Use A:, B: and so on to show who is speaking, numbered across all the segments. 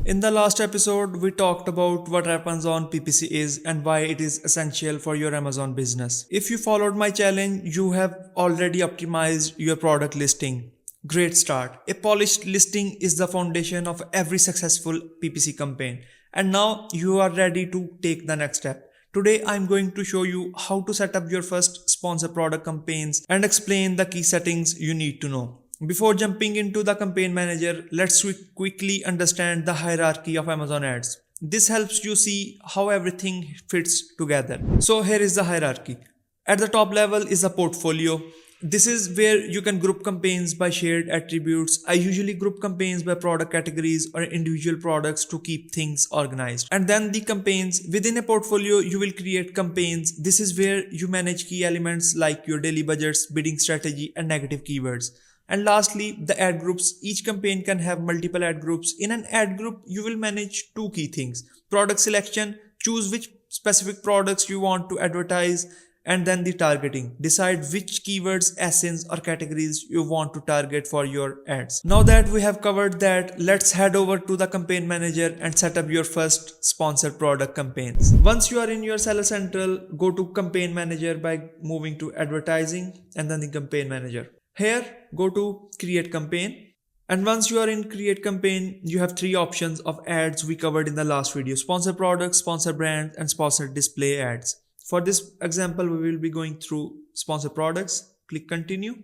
A: In the last episode, we talked about what happens on PPC is and why it is essential for your Amazon business. If you followed my challenge, you have already optimized your product listing. Great start. A polished listing is the foundation of every successful PPC campaign. And now you are ready to take the next step. Today I'm going to show you how to set up your first sponsor product campaigns and explain the key settings you need to know. Before jumping into the campaign manager, let's quickly understand the hierarchy of Amazon ads. This helps you see how everything fits together. So here is the hierarchy. At the top level is the portfolio. This is where you can group campaigns by shared attributes. I usually group campaigns by product categories or individual products to keep things organized. And then the campaigns. Within a portfolio, you will create campaigns. This is where you manage key elements like your daily budgets, bidding strategy, and negative keywords. And lastly, the ad groups. Each campaign can have multiple ad groups. In an ad group, you will manage two key things. Product selection, choose which specific products you want to advertise, and then the targeting. Decide which keywords, ASINs or categories you want to target for your ads. Now that we have covered that, let's head over to the campaign manager and set up your first sponsored product campaigns. Once you are in your Seller Central, go to campaign manager by moving to advertising and then the campaign manager. Here, go to create campaign. And once you are in create campaign, you have three options of ads we covered in the last video: sponsor products, sponsor brands, and sponsor display ads. For this example, we will be going through sponsor products. Click continue.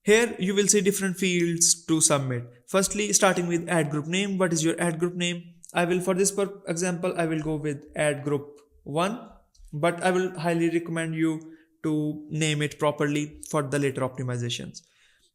A: Here you will see different fields to submit. Firstly, starting with ad group name. What is your ad group name? For this example, I will go with ad group 1, but I will highly recommend you to name it properly for the later optimizations.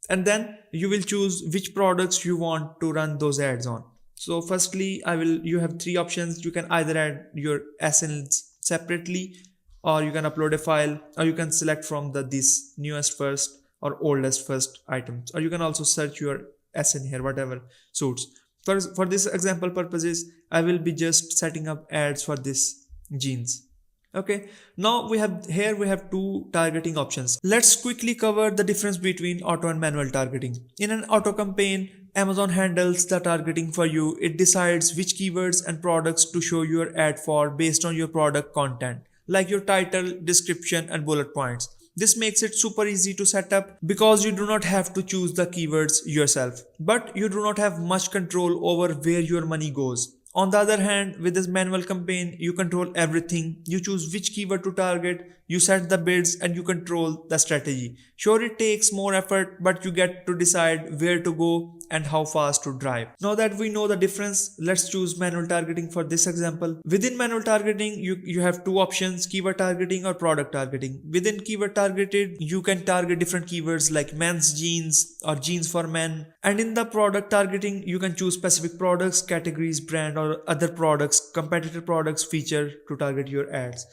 A: And then you will choose which products you want to run those ads on. So firstly, you have three options. You can either add your ASINs separately, or you can upload a file, or you can select from this newest first or oldest first items, or you can also search your ASIN here, whatever suits. For this example purposes, I will be just setting up ads for this jeans. Okay, now we have two targeting options. Let's quickly cover the difference between auto and manual targeting. In an auto campaign, Amazon handles the targeting for you. It decides which keywords and products to show your ad for based on your product content, like your title, description, and bullet points. This makes it super easy to set up because you do not have to choose the keywords yourself, but you do not have much control over where your money goes. On the other hand, with this manual campaign, you control everything. You choose which keyword to target, you set the bids, and you control the strategy. Sure, it takes more effort, but you get to decide where to go and how fast to drive. Now that we know the difference, let's choose manual targeting for this example. Within manual targeting, you have two options: keyword targeting or product targeting. Within keyword targeted, you can target different keywords like men's jeans or jeans for men. And in the product targeting, you can choose specific products, categories, brand, or other products, competitor products feature to target your ads.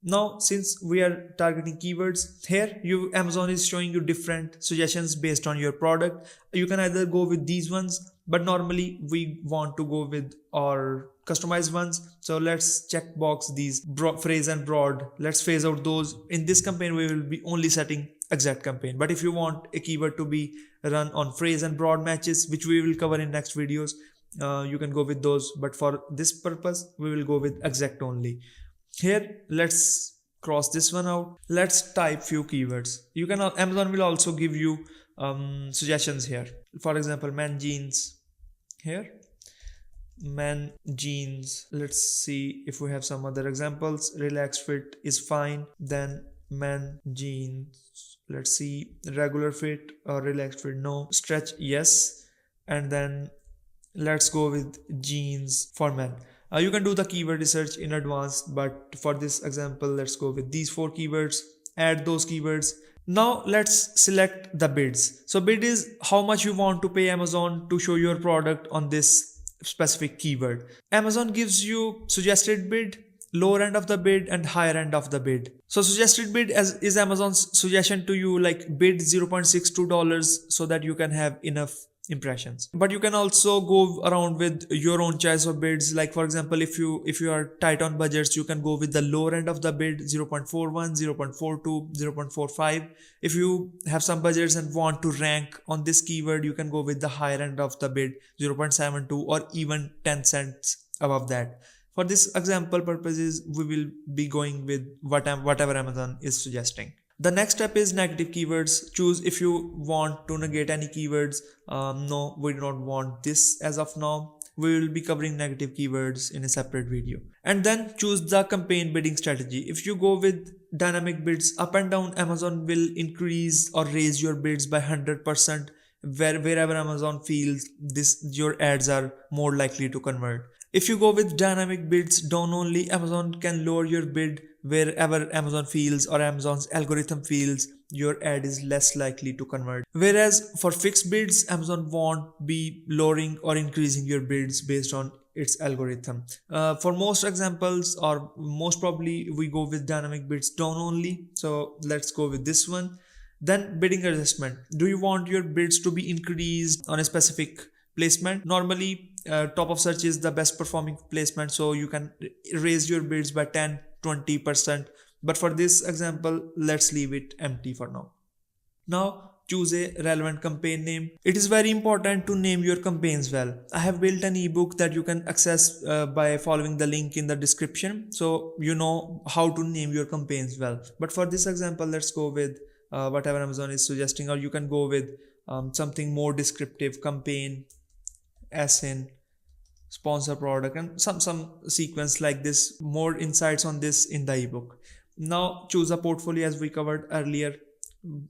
A: Now, since we are targeting keywords, here Amazon is showing you different suggestions based on your product. You can either go with these ones, but normally we want to go with our customized ones. So let's check box these phrase and broad. Let's phase out those. In this campaign, we will be only setting exact campaign. But if you want a keyword to be run on phrase and broad matches, which we will cover in next videos, you can go with those. But for this purpose, we will go with exact only. Here, let's cross this one out. Let's type few keywords. Amazon will also give you suggestions here. For example, men jeans here. Men jeans. Let's see if we have some other examples. Relaxed fit is fine. Then men jeans. Let's see, regular fit or relaxed fit, no. Stretch, yes. And then let's go with jeans for men. You can do the keyword research in advance, but for this example, let's go with these 4 keywords, add those keywords. Now let's select the bids. So bid is how much you want to pay Amazon to show your product on this specific keyword. Amazon gives you suggested bid, lower end of the bid, and higher end of the bid. So suggested bid is Amazon's suggestion to you, like bid $0.62 so that you can have enough impressions. But you can also go around with your own choice of bids. Like for example, if you are tight on budgets, you can go with the lower end of the bid, 0.41, 0.42, 0.45. If you have some budgets and want to rank on this keyword, you can go with the higher end of the bid, 0.72, or even 10 cents above that. For this example purposes, we will be going with whatever Amazon is suggesting. The next step is negative keywords. Choose if you want to negate any keywords. No, we do not want this as of now. We will be covering negative keywords in a separate video. And then choose the campaign bidding strategy. If you go with dynamic bids up and down, Amazon will increase or raise your bids by 100%. Wherever Amazon feels your ads are more likely to convert. If you go with dynamic bids down only, Amazon can lower your bid wherever Amazon feels or Amazon's algorithm feels your ad is less likely to convert. Whereas for fixed bids, Amazon won't be lowering or increasing your bids based on its algorithm. For most examples, or most probably, we go with dynamic bids down only. So let's go with this one. Then bidding adjustment. Do you want your bids to be increased on a specific placement? Normally, top of search is the best performing placement, so you can raise your bids by 10-20%. But for this example, let's leave it empty for now. Now choose a relevant campaign name. It is very important to name your campaigns well. I have built an ebook that you can access by following the link in the description, so you know how to name your campaigns well. But for this example, let's go with whatever Amazon is suggesting, or you can go with something more descriptive: campaign, SN, sponsor product, and some sequence like this. More insights on this in the ebook. Now choose a portfolio as we covered earlier,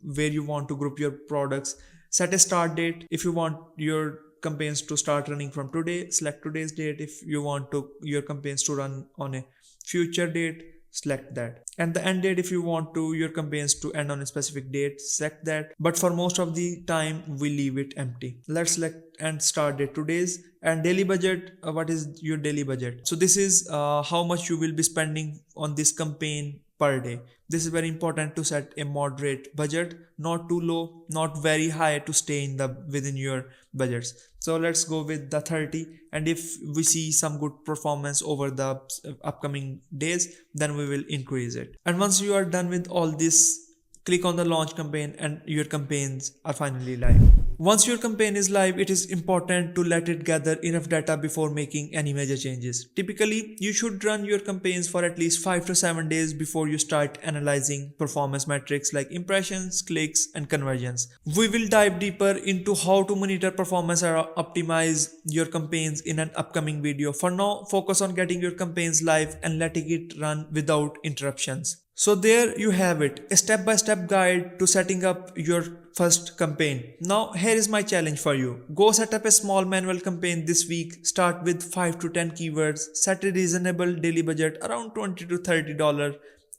A: where you want to group your products. Set a start date. If you want your campaigns to start running from today, select today's date. If you want your campaigns to run on a future date, select that. And the end date, if you want your campaigns to end on a specific date, select that. But for most of the time, we leave it empty. Let's select and start date today's. And daily budget. What is your daily budget? So this is how much you will be spending on this campaign per day. This is very important to set a moderate budget, not too low, not very high, to stay within your budgets. So let's go with the 30, and if we see some good performance over the upcoming days, then we will increase it. And once you are done with all this, click on the launch campaign and your campaigns are finally live. Once your campaign is live, it is important to let it gather enough data before making any major changes. Typically, you should run your campaigns for at least 5 to 7 days before you start analyzing performance metrics like impressions, clicks, and conversions. We will dive deeper into how to monitor performance and optimize your campaigns in an upcoming video. For now, focus on getting your campaigns live and letting it run without interruptions. So there you have it, a step-by-step guide to setting up your first campaign. Now here is my challenge for you. Go set up a small manual campaign this week. Start with 5 to 10 keywords, set a reasonable daily budget around $20 to $30,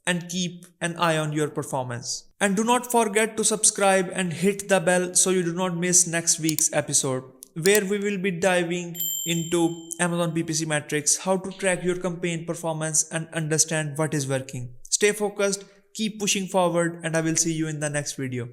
A: and keep an eye on your performance. And do not forget to subscribe and hit the bell so you do not miss next week's episode, where we will be diving into Amazon PPC metrics, how to track your campaign performance and understand what is working. Stay focused, keep pushing forward, and I will see you in the next video.